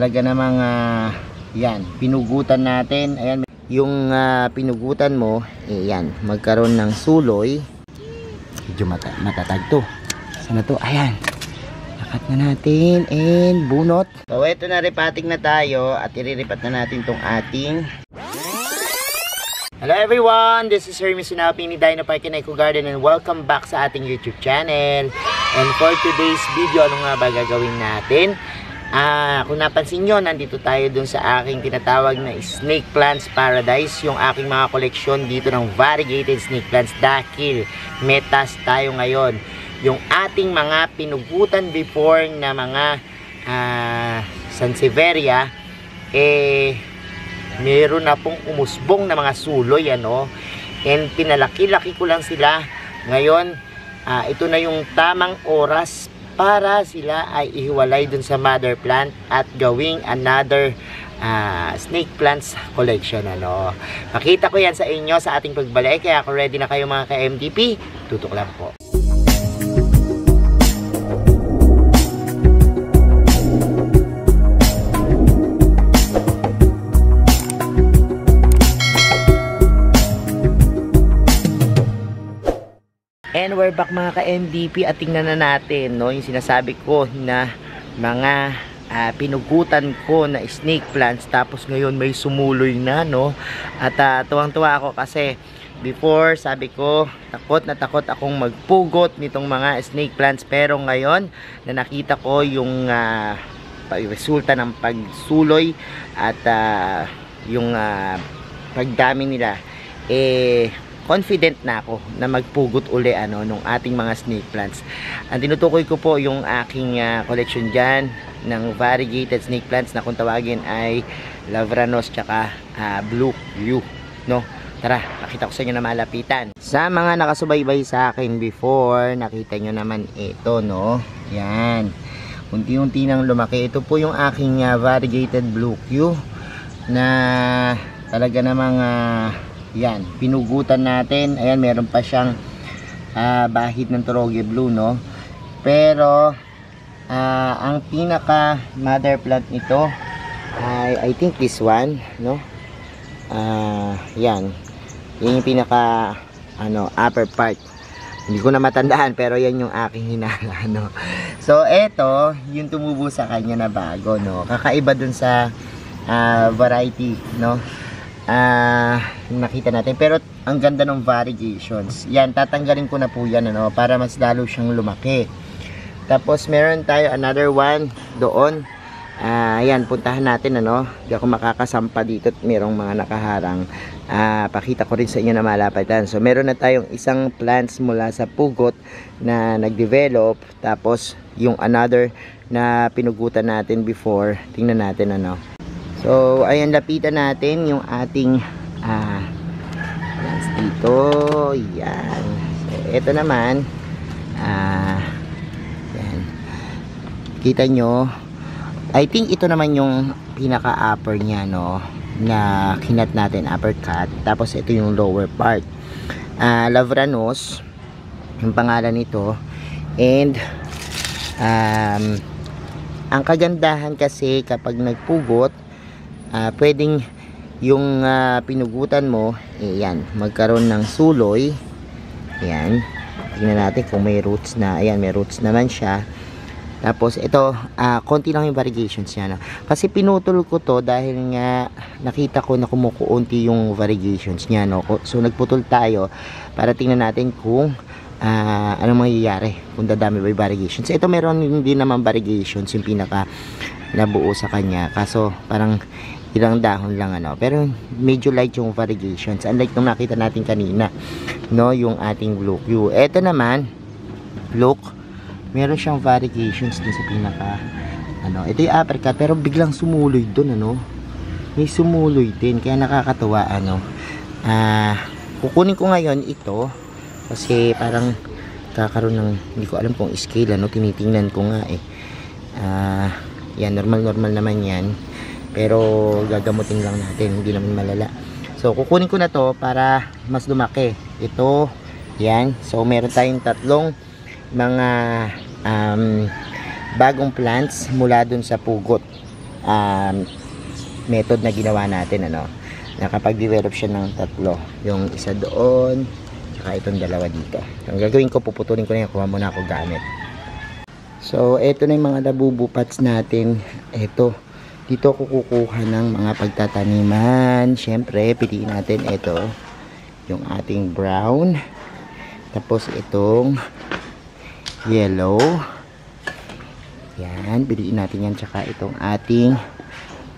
Talaga namang yan, pinugutan natin. Ayan, yung pinugutan mo, yan, magkaroon ng suloy. Medyo matatag to. Sana to? Ayan. Nakat na natin and bunot. So ito na, repating na tayo at iriripat na natin tong ating. Hello everyone, this is Hermes Sunapi ni Dino Park and Eco Garden and welcome back sa ating YouTube channel. And for today's video, ano nga ba gagawin natin? Kung napansin nyo, nandito tayo dun sa aking tinatawag na Snake Plants Paradise, yung aking mga koleksyon dito ng variegated snake plants dahil metas tayo ngayon. Yung ating mga pinugutan before na mga Sansevieria, meron na pong umusbong na mga suloy, ano, and pinalaki-laki ko lang sila. Ngayon, ito na yung tamang oras para sila ay ihiwalay dun sa mother plant at gawing another snake plants collection, ano. Makita ko yan sa inyo sa ating pagbalik, kaya kung ready na kayo mga ka-MDP, tutok lang po. And we're back mga ka-MDP at tingnan na natin, no, yung sinasabi ko na mga pinugutan ko na snake plants, tapos ngayon may sumuloy na, no. At tuwang-tuwa ako kasi before sabi ko takot na takot akong magpugot nitong mga snake plants, pero ngayon na nakita ko yung resulta ng pagsuloy at yung pagdami nila, confident na ako na magpugot uli, ano, nung ating mga snake plants. Ang tinutukoy ko po yung aking collection dyan ng variegated snake plants na kung tawagin ay Lavranos tsaka Blue Q, no. Tara, pakita ko sa inyo na malapitan. Sa mga nakasubaybay sa akin before, nakita nyo naman ito, no. Yan, unti-unti nang lumaki. Ito po yung aking variegated Blue Q na talaga namang yan, pinugutan natin. Ayan, meron pa siyang bahid ng Toroge Blue, no. Pero ang pinaka mother plant nito ay I think this one, no. Yan yung pinaka upper part. Hindi ko na matandaan, pero yan yung aking hinala, no. So eto yung tumubo sa kanya na bago, no. Kakaiba dun sa variety, no. Nakita natin, pero ang ganda ng variegations. Yan, tatanggalin ko na po yan, ano, para mas lalo siyang lumaki. Tapos meron tayo another one doon. Yan, puntahan natin, ano. Hindi ako makakasampa dito at merong mga nakaharang. Pakita ko rin sa inyo na malapitan. So meron na tayong isang plants mula sa pugot na nag-develop, tapos yung another na pinugutan natin before. Tingnan natin, ano. So, ayan, lapitan natin yung ating plants dito. Yan. So, ito naman, yan. Kita nyo, I think ito naman yung pinaka-upper niya, no, na kinat natin, upper cut. Tapos, ito yung lower part. Lavranos, yung pangalan nito. And, ang kagandahan kasi kapag nagpugot, pwedeng yung pinugutan mo, yan, magkaroon ng suloy. Yan, tingnan natin kung may roots na. Ayan, may roots naman siya. Tapos ito, konti lang yung variegations niya, no? Kasi pinutol ko to dahil nga nakita ko na kumukunti yung variegations niya, no? So nagputol tayo para tingnan natin kung anong mangyayari kung dadami ba yung variegations. Ito meron hindi naman variegations, yung pinaka nabuo sa kanya, kaso parang ilang dahon lang, ano, pero medyo light yung variegations, unlike nung nakita natin kanina, no, yung ating Blue Q. Ito naman, look, meron siyang variegations din sa pinaka, ano, ito yung uppercut, pero biglang sumuloy dun, ano, may sumuloy din, kaya nakakatawa, ano. Kukunin ko ngayon ito kasi parang kakaroon ng, hindi ko alam kung scale, ano, tinitingnan ko nga yan, normal naman yan, pero gagamutin lang natin, hindi naman malala. So kukunin ko na to para mas lumaki. Ito, yan. So meron tayong tatlong mga bagong plants mula dun sa pugot. method na ginawa natin, ano. Nakapag-develop siya ng tatlo. Yung isa doon, saka itong dalawa dito. Ang gagawin ko, puputulin ko na yan. Kuha muna ako gamit. So, ito na yung mga labubu pots natin. Ito. Dito ako kukuha ng mga pagtataniman. Siyempre, piliin natin ito. Yung ating brown. Tapos itong yellow. Yan. Piliin natin yan. Tsaka itong ating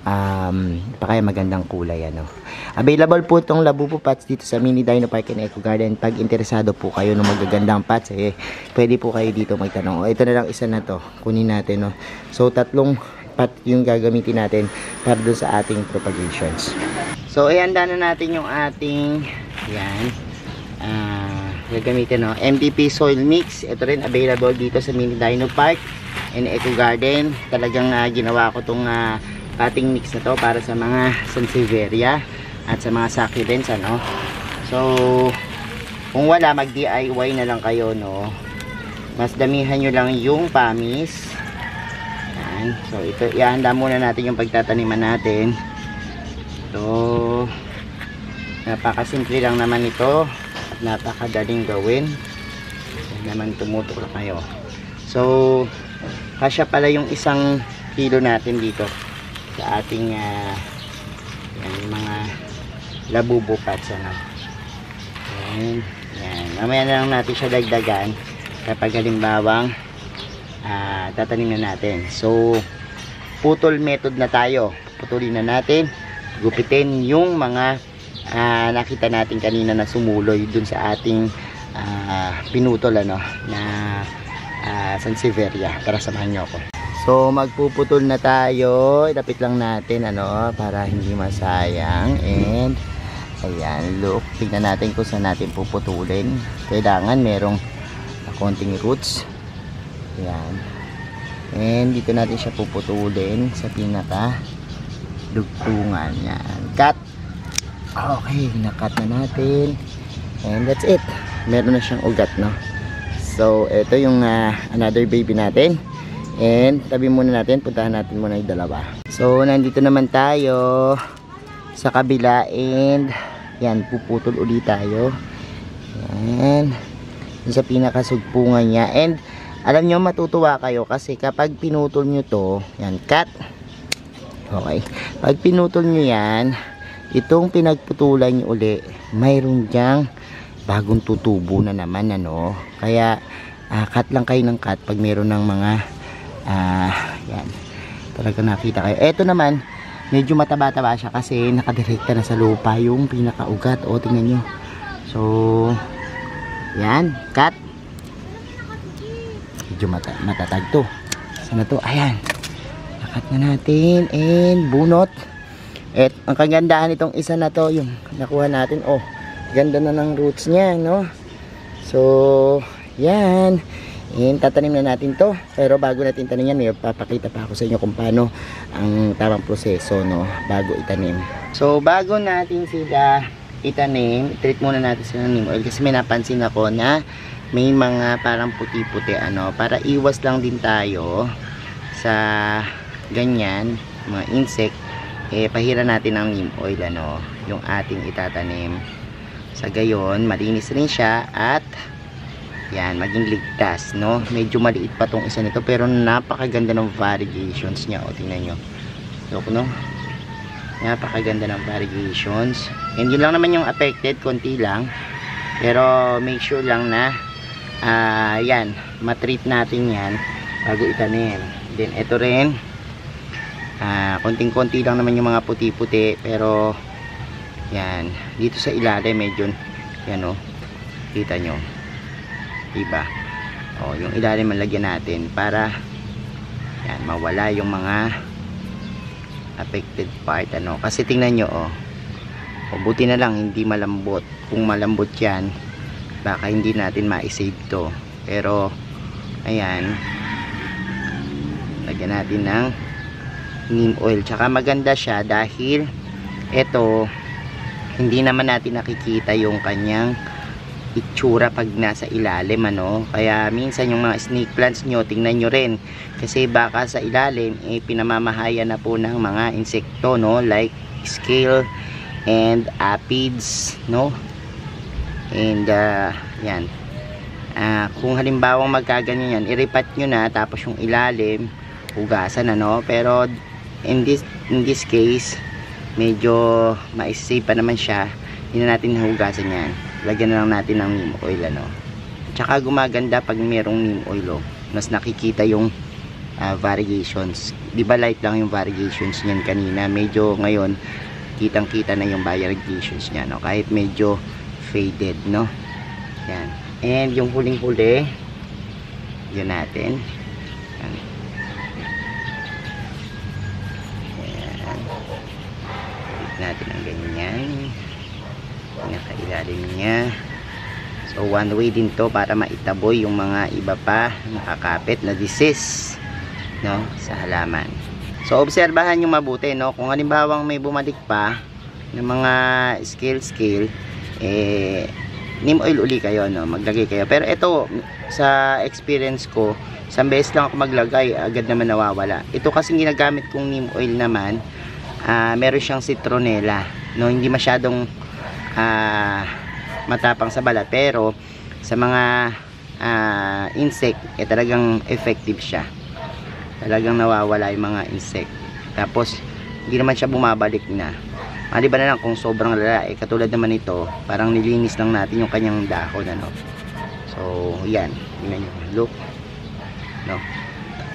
kaya magandang kulay, ano. Available po itong labubu pots dito sa Mini Dino Park and Eco Garden. Pag interesado po kayo ng magagandang pots, pwede po kayo dito magtanong. Ito na lang isa na to, kunin natin, no. So 3 pot yung gagamitin natin para doon sa ating propagations. So ihanda na natin yung ating yan gagamitin, no, MDP soil mix. Ito rin available dito sa Mini Dino Park and Eco Garden. Talagang ginawa ko tong potting mix na to para sa mga sansevieria at sa mga succulents, ano. So kung wala, mag DIY na lang kayo, no. Mas damihan nyo lang yung pamis. Yan. So ito, ihanda muna natin yung pagtataniman natin. So napakasimple lang naman ito at napakadaling gawin. Yan naman, tumutok lang kayo. So kasya pala yung 1 kilo natin dito sa ating yan, mga labubu pots, ano. Yan, yan. Mamaya na lang natin siya dagdagan kapag halimbawang tatanim na natin. So putol method na tayo. Putulin na natin, gupitin yung mga nakita natin kanina na sumuloy dun sa ating pinutol, ano, na sansevieria. Tara, samahan nyo ako. So magpuputol na tayo. Ilapit lang natin, ano, para hindi masayang. And ayan, look, tignan natin kung saan natin puputulin. Kailangan merong konting roots. Ayan. And dito natin siya puputulin sa pinaka dugtungan. Yan, cut. Okay, nakat na natin. And that's it. Meron na siyang ugat, no. So ito yung another baby natin. And tabi muna natin, puntahan natin muna yung dalawa. So nandito naman tayo sa kabila, and yan, puputol ulit tayo. Yan, sa pinakasugpungan niya. And alam nyo, matutuwa kayo kasi kapag pinutol nyo to, yan, cut. Okay, pag pinutol nyo yan, itong pinagputulan nyo uli, mayroon dyang bagong tutubo na naman, ano. Kaya cut lang kayo ng cut pag mayroon ng mga yan, talaga nakita kayo. Ito naman, medyo mataba-taba siya kasi nakadirekta na sa lupa yung pinakaugat. O, tingnan nyo. So yan, cut. Medyo matatag to. Sana to, ayan, nakat na natin. And bunot. At ang kagandahan itong isa na to, yung nakuha natin, oh, ganda na ng roots niya, no. So yan. And tatanim na natin to. Pero bago natin tanim yan, may papakita pa ako sa inyo kung paano ang tamang proseso, no, bago itanim. So bago natin sila itanim, treat muna natin sila ng neem oil kasi may napansin ako na may mga parang puti-puti, ano, para iwas lang din tayo sa ganyan mga insect. Pahira natin ng neem oil, ano, yung ating itatanim. Sa gayon, malinis rin siya at yan, maging ligtas, no. Medyo maliit pa tong isa nito pero napakaganda ng variations niya. O, tingnan nyo. Look, no. Napakaganda ng variations. And yun lang naman yung affected, konti lang. Pero make sure lang na yan, matreat natin yan bago itanim. Then ito rin, konting-konti lang naman yung mga puti-puti. Pero yan, dito sa ilalim medyo yan, o, kita nyo, diba? O, yung ilalim malagyan natin para yan, mawala yung mga affected part, ano. Kasi tingnan nyo, o, buti na lang hindi malambot. Kung malambot yan, baka hindi natin ma-save to. Pero ayan, lagyan natin ng neem oil. Tsaka maganda siya dahil eto, hindi naman natin nakikita yung kanyang itsura pag nasa ilalim, ano. Kaya minsan yung mga snake plants nyo, tingnan nyo rin, kasi baka sa ilalim pinamamahayan na po ng mga insekto, no, like scale and aphids, no. And yan, kung halimbawa magkaganyan yan, iripat nyo na, tapos yung ilalim hugasan, ano. Pero in this case, medyo ma-save pa naman siya, hindi na natin hugasan yan. Lagyan na lang natin ng neem oil, ano. Tsaka gumaganda pag merong neem oil, oh. Mas nakikita yung variations. Di ba light lang yung variations niyan kanina, medyo ngayon kitang kita na yung variations niya, no, kahit medyo faded, no. Yan. And yung huling huli, yun natin. Yan. Yan. Hit natin ang ganyan, nakailalim niya. So one way din to para maitaboy yung mga iba pa nakakapit na disease, no, sa halaman. So obserbahan nyo mabuti, no, kung halimbawang may bumalik pa ng mga scale, neem oil uli kayo, no, maglagay kayo. Pero ito, sa experience ko, isang beses lang ako maglagay, agad naman nawawala. Ito kasi ginagamit kong neem oil naman, meron siyang citronella, no, hindi masyadong matapang sa balat, pero sa mga insect, talagang effective siya, talagang nawawala yung mga insect. Tapos hindi naman siya bumabalik na. Maliban na lang kung sobrang lala, katulad naman ito, parang nilinis lang natin yung kanyang dahon, ano. So yan, tingnan nyo, look, no,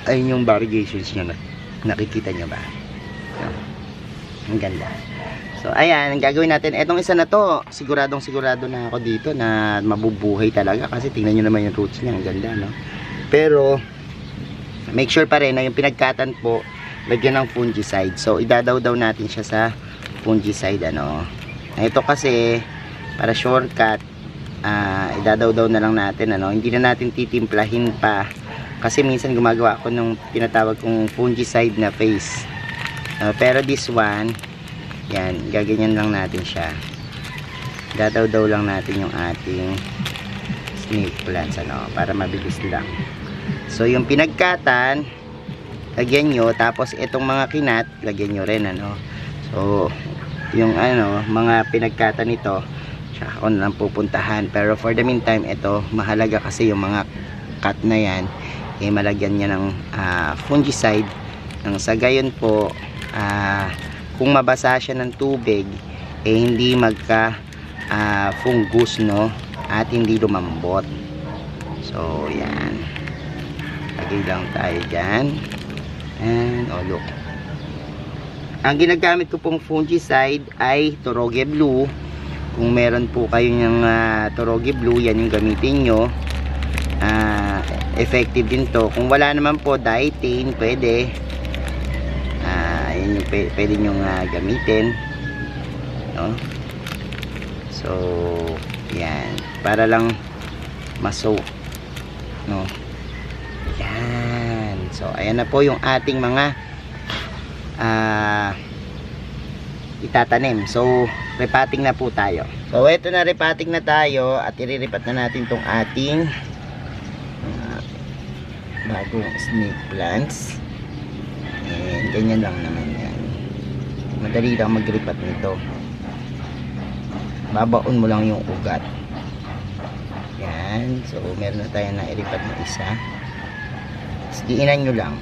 ayun yung variegations niya, nakikita nyo ba, no? Ang ganda. So ayan, ang gagawin natin, etong isa na to, sigurado na ako dito na mabubuhay talaga, kasi tingnan nyo naman yung roots niya, ang ganda, no. Pero make sure pa rin na yung pinagkatan po, lagyan ng fungicide. So idadaw-daw natin siya sa fungicide, ano. Ito kasi para shortcut, idadaw-daw na lang natin, ano. Hindi na natin titimplahin pa, kasi minsan gumagawa ako ng tinatawag kong fungicide na face. Pero this one, yan, gaganyan lang natin siya. Dadaw-daw lang natin yung ating snake plants, ano, para mabilis lang. So yung pinagkatan, lagyan nyo, tapos itong mga kinat, lagyan nyo rin, ano. So yung ano, mga pinagkatan nito, tsaka ako na lang pupuntahan. Pero for the meantime, ito, mahalaga kasi yung mga cut na yan, malagyan niya ng fungicide, nang sa gayon po, kung mabasa siya ng tubig, hindi magka fungus, no, at hindi lumambot. So yan, lagay lang tayo dyan. And look, ang ginagamit ko pong fungicide ay Toroge Blue. Kung meron po kayo ng Toroge Blue, yan yung gamitin nyo. Effective din to. Kung wala naman po, Dietane, pwede. Yan yung pwede nyong gamitin, no? So yan, para lang masoak, no? Yan. So ayan na po yung ating mga itatanim. So repotting na po tayo. So eto na, repotting na tayo, at iriripat na natin tong ating bagong snake plants. And ganyan lang naman yan, madali lang mag-ripat nito. Babaon mo lang yung ugat. Yan. So meron na tayo na iripat na isa. Diinan nyo lang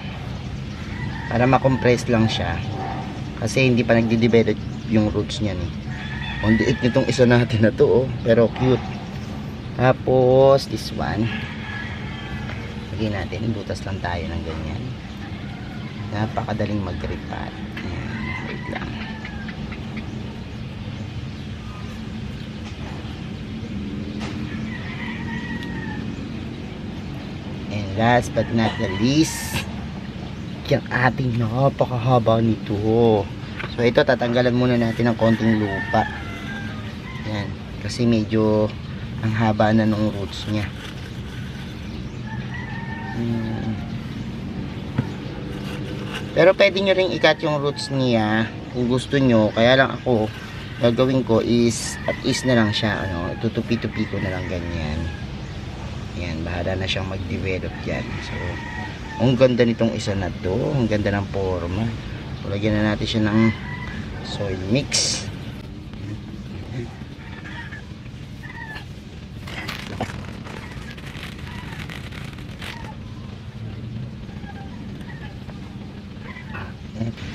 para makompress lang siya, kasi hindi pa nagdi-develop yung roots niya, eh. Ang diit nitong isa natin na to, pero cute. Tapos this one, lagyan natin, butas lang tayo ng ganyan. Napakadaling mag-ripat. Wait lang. And last but not the least, yung ating napakahaba nito. So ito, tatanggalan muna natin ng konting lupa. Yan, kasi medyo ang haba na ng roots niya. Pero pwede nyo rin i-cut yung roots niya kung gusto nyo. Kaya lang ako, gagawin ko is at is na lang siya, ano, tutupi-tupi ko na lang ganyan. Yan, bahala na siyang mag-develop yan. So, ang ganda nitong isa na to, ang ganda ng forma. So, lagyan na natin siya ng soil mix.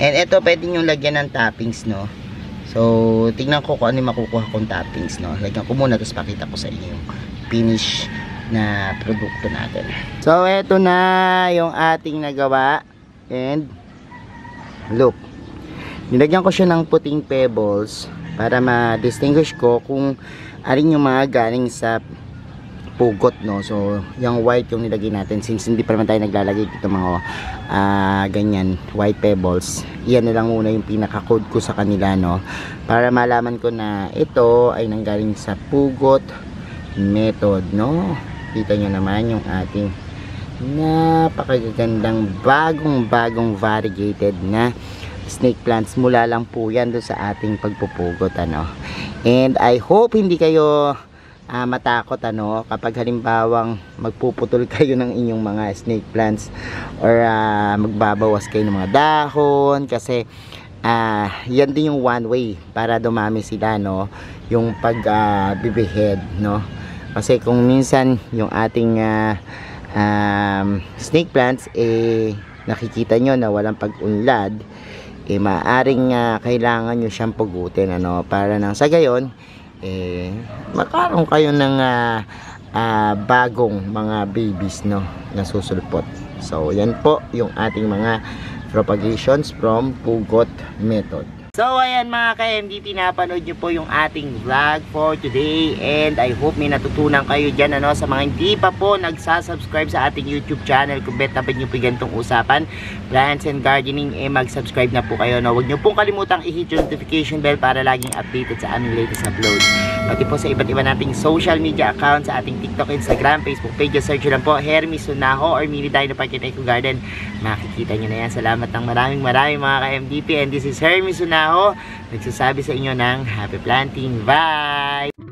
And ito, pwede nyo lagyan ng toppings, no? So, tingnan ko kung ano yung makukuha kong toppings, no? Lagyan ko muna, tapos pakita ko sa inyo yung finish na produkto natin. So, ito na yung ating nagawa. And, look. Nilagyan ko siya ng puting pebbles para ma-distinguish ko kung alin yung mga galing sa pugot, no? So, yung white yung nilagay natin since hindi pa naman tayo naglalagay dito mga ganyan, white pebbles. Iyan na lang muna yung pinaka-code ko sa kanila, no? Para malaman ko na ito ay nanggaling sa pugot method, no? Kita nyo naman yung ating napakagandang bagong variegated na snake plants. Mula lang po yan doon sa ating pagpupugot, ano? And I hope hindi kayo matakot, ano, kapag halimbawang magpuputol kayo ng inyong mga snake plants or magbabawas kayo ng mga dahon, kasi yan din yung one way para dumami sila, no, yung pag-bibihead, no, kasi kung minsan yung ating snake plants nakikita nyo na walang pag-unlad, maaring kailangan nyo siyang pugutin, ano, para nang sa gayon magkaroon kayo ng bagong mga babies, no, na susulpot. So yan po yung ating mga propagations from pugot method. So ayan mga ka-MDP, napanood nyo po yung ating vlog for today, and I hope may natutunan kayo dyan, ano. Sa mga hindi pa po nagsasubscribe sa ating YouTube channel, kung betapat nyo po ganitong usapan, plants and gardening, mag-subscribe na po kayo, no. Huwag nyo pong kalimutang i-hit yung notification bell para laging updated sa aming latest upload. Pati po sa iba't iba nating social media accounts, sa ating TikTok, Instagram, Facebook page, search lang po Hermy Sunaho or Mini Dino Park and Eco Garden. Makikita nyo na yan. Salamat ng maraming mga ka-MDP, and this is Hermy Sunaho, nagsasabi sa inyo ng happy planting. Bye!